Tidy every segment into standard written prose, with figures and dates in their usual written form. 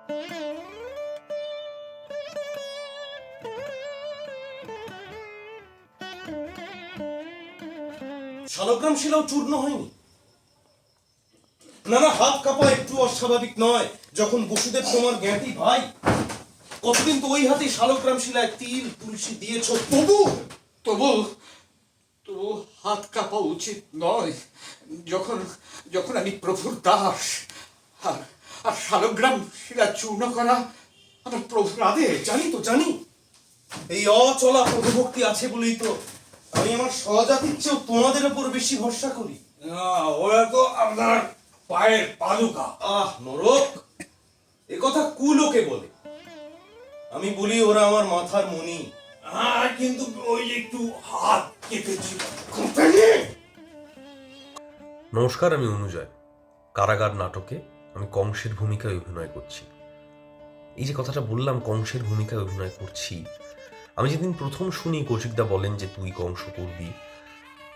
শালগ্রাম শিলাও চূর্ণ হয়নি? না না, হাত কাঁপা একটু অস্বাভাবিক নয়। যখন বসুদেব তোমার জ্ঞাতি ভাই, কতদিন তো ওই হাতে শালগ্রাম শিলায় তিল তুলসী দিয়েছ, তবু তবু তবু হাত কাঁপা উচিত নয় যখন যখন আমি প্রভুর দাস, আর আর শালগ্রাম শিলা চূর্ণ করা আমার প্রভুর আদেশ। জানি তো, জানি। এই অচলা প্রভুভক্তি আছে বলেই তো আমি আমার স্বজাতির চেয়েও তোমাদের উপর বেশি ভরসা করি। ওরা তো আপনার পায়ের পাদুকা। আহ নরক, এ কথা কুলোকে বলে। আমি বলি ওরা আমার মাথার মণি। কিন্তু ওই একটু হাত কেঁপেছিল। নমস্কার, আমি অনুজয়। কারাগার নাটকে আমি কংসের ভূমিকায় অভিনয় করছি। এই যে কথাটা বললাম, কংসের ভূমিকায় অভিনয় করছি, আমি যেদিন প্রথম শুনি কৌশিকদা বলেন যে তুই কংস করবি,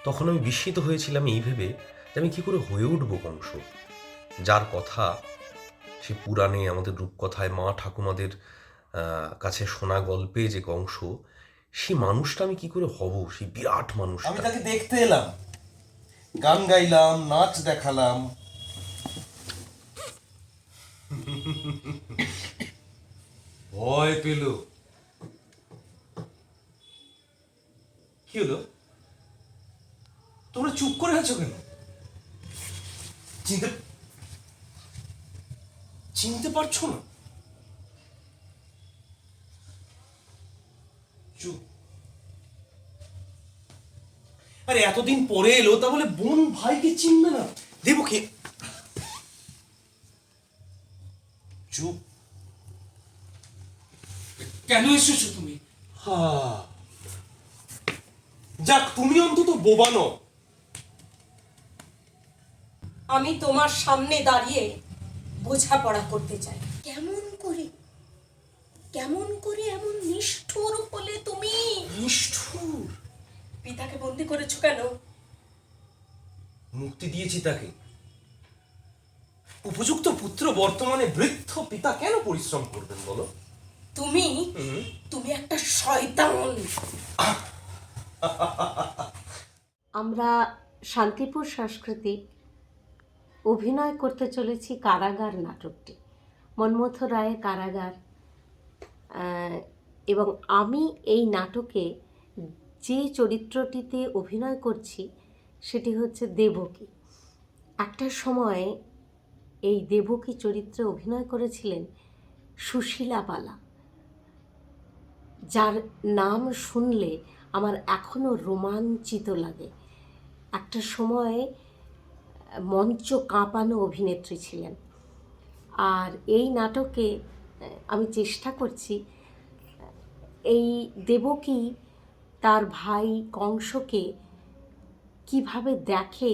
তখন আমি বিস্মিত হয়েছিলাম এই ভেবে যে আমি কি করে হয়ে উঠবো কংস, যার কথা সে পুরাণে, আমাদের রূপকথায়, মা ঠাকুমাদের কাছে শোনা গল্পে যে কংস, সেই মানুষটা আমি কি করে হব, সেই বিরাট আমি মানুষটা। তাকে দেখতে এলাম, গান গাইলাম, নাচ দেখালাম। ভয় পেল। কি হলো? তোমরা চুপ করে আছো কেন? চিনতে চিনতে পারছো না? চুপ। আরে এতদিন পরে এলো, তা বলে বোন ভাইকে চিনবে না? দেবকে চুপ। কেন এসেছো তুমি? যাক, তুমি অন্তত বোবা নও। আমি তোমার সামনে দাঁড়িয়ে বোঝাপড়া করতে চাই। কেমন করে এমন নিষ্ঠুর হলে তুমি? নিষ্ঠুর? পিতাকে বন্দি করেছো কেন? মুক্তি দিয়েছি তাকে। উপযুক্ত পুত্র বর্তমানে বৃদ্ধ পিতা কেন পরিশ্রম করবেন বলো? তুমি একটা শয়তান। আমরা শান্তিপুর সাংস্কৃতিক অভিনয় করতে চলেছি কারাগার নাটকটি, মন্মথ রায়ের কারাগার। এবং আমি এই নাটকে যে চরিত্রটিতে অভিনয় করছি সেটি হচ্ছে দেবকী। একটা সময় এই দেবকী চরিত্রে অভিনয় করেছিলেন সুশীলা বালা, যার নাম শুনলে আমার এখনও রোমাঞ্চিত লাগে। একটা সময় মঞ্চ কাঁপানো অভিনেত্রী ছিলেন। আর এই নাটকে আমি চেষ্টা করছি এই দেবকী তার ভাই কংসকে কিভাবে দেখে,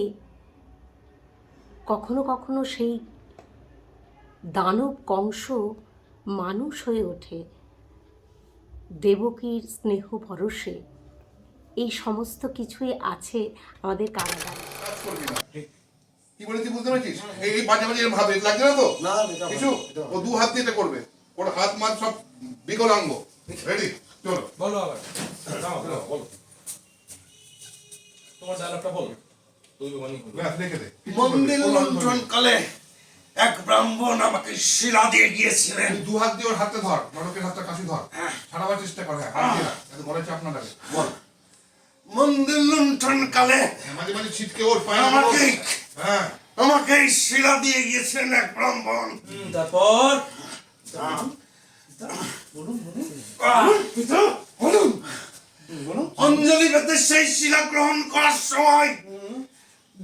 কখনো কখনো সেই দানব কংস মানুষ হয়ে ওঠে দেবকীর স্নেহ ভরসে। এই সমস্ত কিছুই আছে আমাদের কারাগারে। কি বলে তুই বুঝতে পারছিস? এই মাঝে মাঝে ভাবে লাগছে না তো? না কিছু ও দু হাত দিয়ে এটা করবে, ওর হাত মাত সব বিকলাঙ্গ। রেডি, চলো। বলো আবার। বলো তোমার ডায়লগটা বলো। ব্যাস লিখে দে। মন্দির লুণ্ঠন কালে এক ব্রাহ্মণ আমাকে শিলা দিয়ে গিয়েছিলেন। তুই দু হাত দিয়ে ওর হাতে ধর, নরকের হাতটা কাশি ধর, ছাড়াবার চেষ্টা কর। হ্যাঁ, হাত দিয়ে রাখ, যাতে গলায় চাপ না লাগে। বল। মন্দির লুণ্ঠন কালে মাঝে মাঝে ছিটকে ওর পায়ে আমাকে শিলা দিয়ে গিয়েছিলেন এক ব্রাহ্মণ। তারপর অঞ্জলি পেতে সেই শিলা গ্রহণ করার সময়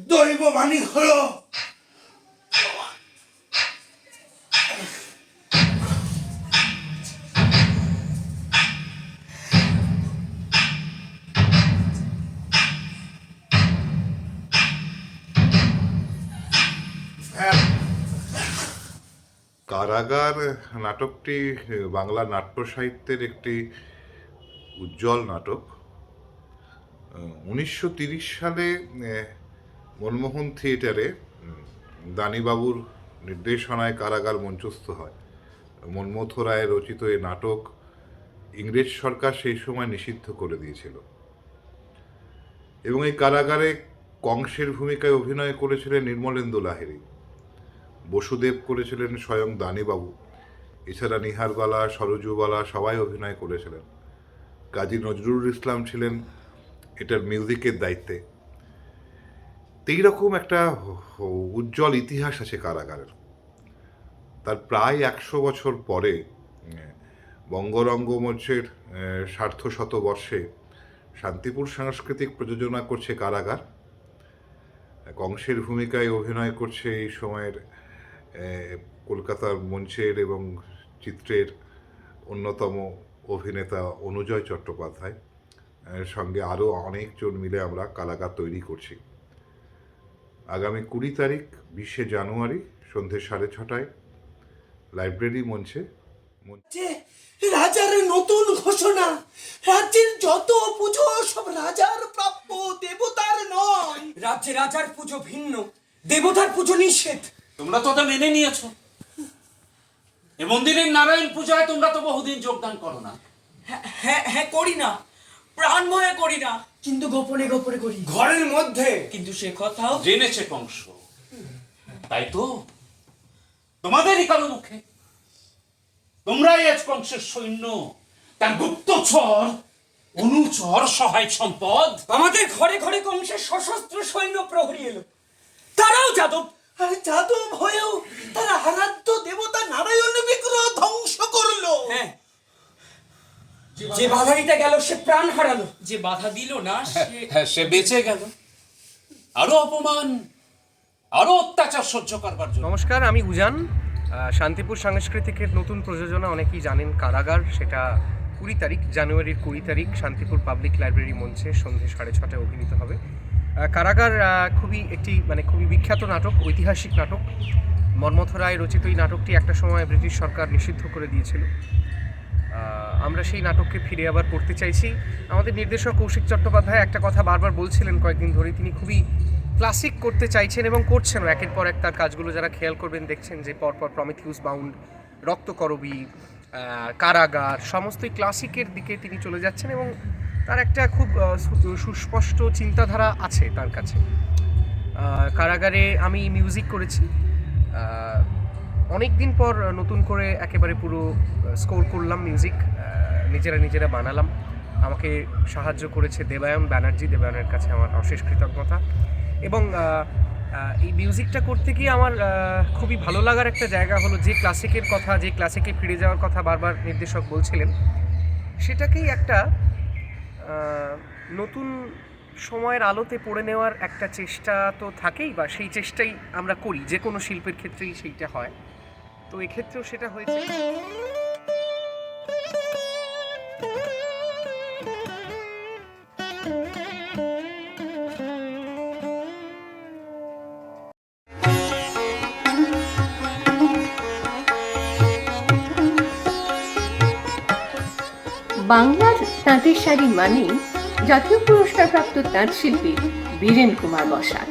দৈব বাণী হলো, কারাগার নাটকটি বাংলা নাট্য সাহিত্যের একটি উজ্জ্বল নাটক। 1930 সালে মনমোহন থিয়েটারে দানিবাবুর নির্দেশনায় কারাগার মঞ্চস্থ হয়। মন্মথ রায় রচিত এই নাটক ইংরেজ সরকার সেই সময় নিষিদ্ধ করে দিয়েছিল এবং এই কারাগারে কংসের ভূমিকায় অভিনয় করেছিলেন নির্মলেন্দু লাহিড়ী, বসুদেব করেছিলেন স্বয়ং দানিবাবু, এছাড়া নিহারবালা, সরোজুবালা সবাই অভিনয় করেছিলেন। কাজী নজরুল ইসলাম ছিলেন এটার মিউজিকের দায়িত্বে। এইরকম একটা উজ্জ্বল ইতিহাস আছে কারাগারের। তার প্রায় 100 বছর পরে বঙ্গরঙ্গ মঞ্চের সার্ধশতবর্ষে শান্তিপুর সাংস্কৃতিক প্রযোজনা করছে কারাগার। কংসের ভূমিকায় অভিনয় করছে এই সময়ের কলকাতার মঞ্চের এবং চিত্রের অন্যতম অভিনেতা অনুজয় চট্টোপাধ্যায়, সঙ্গে আরও অনেকজন মিলে আমরা কারাগার তৈরি করছি। আগামী 20 তারিখ 20শে জানুয়ারি সন্ধ্যে 6:30টায় লাইব্রেরি মঞ্চে রাজার নতুন ঘোষণা, রাজ্যের যত পুজো সব রাজার প্রাপ্য, দেবতার নয়। রাজ্যে রাজার পুজো ভিন্ন, দেবতার পুজো নিষেধ। তোমরা তো মেনে নিয়েছো। এ মন্দিরের নারায়ণ পূজায় তোমরা তো বহুদিন যোগদান করো না। হ্যাঁ করি না, প্রাণ ভয়ে করি না, কিন্তু গোপনে গোপনে করি, ঘরের মধ্যে। কিন্তু সে কথাও জেনেছে কংস, তাই তো তোমাদেরই কারো মুখে। তোমরাই আজ কংসের সৈন্য, তার গুপ্তচর, অনুচর, সহায় সম্পদ। আমাদের ঘরে ঘরে কংসের সশস্ত্র সৈন্য প্রহরী এলো, তারাও যাদব। আর যাদব হয়েও তারা আরাধ্য দেবতা নারায়ণ বিগ্রহ ধ্বংস করলো। হ্যাঁ, যে বাধা দিতে গেল সে প্রাণ হারালো, যে বাধা দিল না সে বেঁচে গেল। আরো অপমান, আরো অত্যাচার সহ্য করবার জন্য। নমস্কার, আমি উজান। শান্তিপুর সাংস্কৃতিকের নতুন প্রযোজনা অনেকেই জানেন, কারাগার। সেটা 20 তারিখ, জানুয়ারির 20 তারিখ শান্তিপুর পাবলিক লাইব্রেরি মঞ্চে সন্ধ্যে 6:30টায় অভিনীত হবে। কারাগার খুবই বিখ্যাত নাটক, ঐতিহাসিক নাটক। মন্মথ রায় রচিত এই নাটকটি একটা সময় ব্রিটিশ সরকার নিষিদ্ধ করে দিয়েছিল। আমরা সেই নাটককে ফিরে আবার পড়তে চাইছি। আমাদের নির্দেশক কৌশিক চট্টোপাধ্যায় একটা কথা বারবার বলছিলেন কয়েকদিন ধরে, তিনি খুবই ক্লাসিক করতে চাইছেন এবং করছেনও। একের পর এক তার কাজগুলো যারা খেয়াল করবেন দেখছেন যে পরপর প্রমিথিউস বাউন্ড, রক্তকরবী, কারাগার, সমস্তই ক্লাসিকের দিকে তিনি চলে যাচ্ছেন এবং তার একটা খুব সুস্পষ্ট চিন্তাধারা আছে তার কাছে। কারাগারে আমি মিউজিক করেছি, অনেক দিন পর নতুন করে একেবারে পুরো স্কোর করলাম, মিউজিক নিজেরা বানালাম। আমাকে সাহায্য করেছে দেবায়ন ব্যানার্জি, দেবায়নের কাছে আমার অশেষ কৃতজ্ঞতা। এবং এই মিউজিকটা করতে গিয়ে আমার খুবই ভালো লাগার একটা জায়গা হলো, যে ক্লাসিকের কথা, যে ক্লাসিকে ফিরে যাওয়ার কথা বারবার নির্দেশক বলছিলেন, সেটাকেই একটা নতুন সময়ের আলোতে পড়ে নেওয়ার একটা চেষ্টা তো থাকেই, বা সেই চেষ্টাই আমরা করি, যে কোনো শিল্পের ক্ষেত্রেই সেইটা হয়। তো এক্ষেত্রেও সেটা হয়েছে। বাংলার তাঁতের শাড়ি মানেই জাতীয় পুরস্কারপ্রাপ্ত তাঁত শিল্পী বীরেন কুমার বসাক।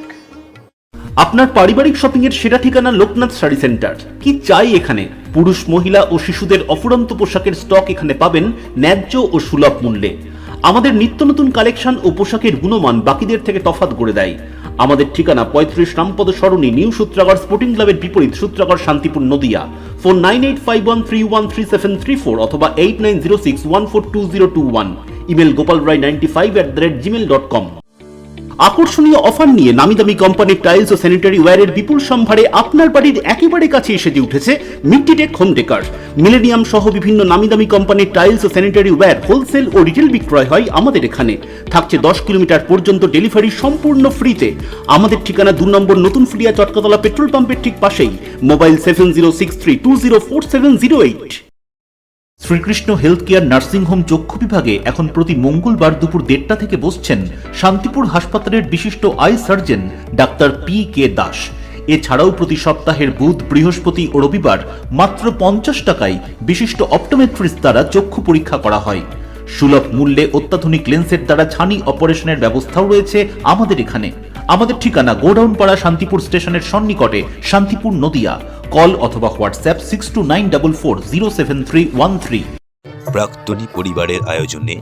আপনার পারিবারিক শপিং এর সেরা ঠিকানা লোকনাথ শাড়ি সেন্টার। কি চাই এখানে? পুরুষ, মহিলা ও শিশুদের অফুরন্ত পোশাকের স্টক এখানে পাবেন ন্যায্য ও সুলভ মূল্যে। আমাদের নিত্য নতুন কালেকশন ও পোশাকের গুণমান বাকিদের থেকে তফাৎ করে দেয়। আমাদের ঠিকানা 35 রামপদ সরণি, নিউ সূত্রাগড় স্পোর্টিং ক্লাবের বিপরীত, সূত্রাগড়, শান্তিপুর, নদিয়া। ফোন 9851313734 অথবা 8906142021। Email gopalrai95@gmail.com। আকর্ষণীয় অফার নিয়ে নামি দামি কোম্পানির টাইলস ও স্যানিটারি ওয়্যারের বিপুল সম্ভারে আপনার বাড়ির একেবারে কাছে এসে উঠেছে মিট্টিটেক হোম ডেকার। মিলেনিয়াম সহ বিভিন্ন নামি দামি কোম্পানির টাইলস ও স্যানিটারি ওয়্যার হোলসেল ও রিটেল বিক্রয় হয় আমাদের এখানে। থাকছে 10 কিলোমিটার পর্যন্ত ডেলিভারি সম্পূর্ণ ফ্রিতে। আমাদের ঠিকানা 2 নম্বর নতুন ফ্লিয়া চটকাতলা পেট্রোল পাম্পের ঠিক পাশেই। Mobile 7063204708। Shrikrishna health care nursing home চক্ষু বিভাগে এখন প্রতি মঙ্গলবার দুপুর 1:30 থেকে বসছেন শান্তিপুর হাসপাতালের বিশিষ্ট I surgeon doctor PK Das. এছাড়াও প্রতি সপ্তাহের বুধ, বৃহস্পতি ও রবিবার মাত্র 50 টাকায় বিশিষ্ট অপটোমেট্রিস্ট দ্বারা চক্ষু পরীক্ষা করা হয়। সুলভ মূল্যে অত্যাধুনিক লেন্সের দ্বারা ছানি অপারেশনের ব্যবস্থাও রয়েছে আমাদের এখানে। আমাদের ঠিকানা গোডাউনপাড়া শান্তিপুর স্টেশনের সন্নিকটে, শান্তিপুর, নদিয়া। কল অথবা হোয়াটসঅ্যাপ 6294407313। প্রাক্তনী পরিবারের আয়োজনে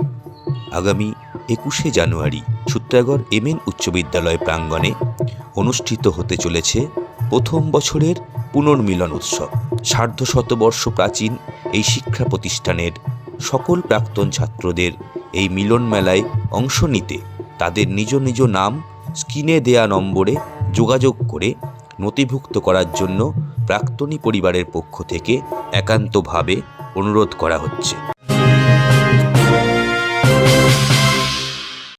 আগামী 21শে জানুয়ারি সূত্রাগড় এমএন উচ্চ বিদ্যালয় প্রাঙ্গণে অনুষ্ঠিত হতে চলেছে প্রথম বছরের পুনর্মিলন উৎসব। সার্ধশতবর্ষ প্রাচীন এই শিক্ষা প্রতিষ্ঠানের সকল প্রাক্তন ছাত্রদের এই মিলন মেলায় অংশ নিতে তাদের নিজ নিজ নাম স্ক্রিনে দেয়া নম্বরে যোগাযোগ করে নথিভুক্ত করার জন্য প্রাক্তনী পরিবারের পক্ষ থেকে একান্তভাবে অনুরোধ করা হচ্ছে।